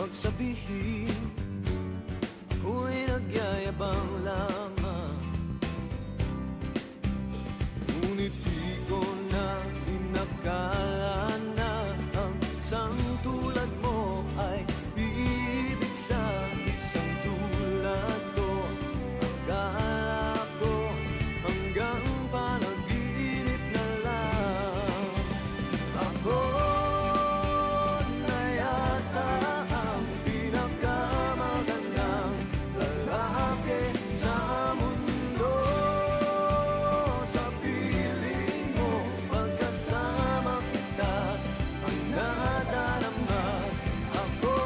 Huwag sabihin ako'y nagyayabang lamang, ngunit di ko na inakala na ang isang tulad mo ay ibig sa isang tulad ko. Akala ko hanggang panaginip na lang. Ako na yata ang pinakamagandang lalaki sa mundo. Sa piling mo, pagkasama kita, ang nadarama. Ako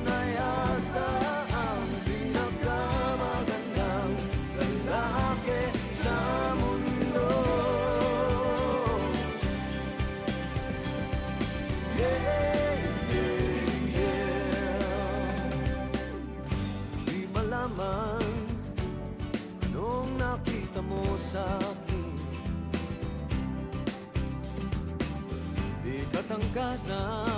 na yata ang pinakamagandang lalaki sa mundo. Yeah, yeah, yeah. Di malaman anong nakita mo sa akin. Di katangkadan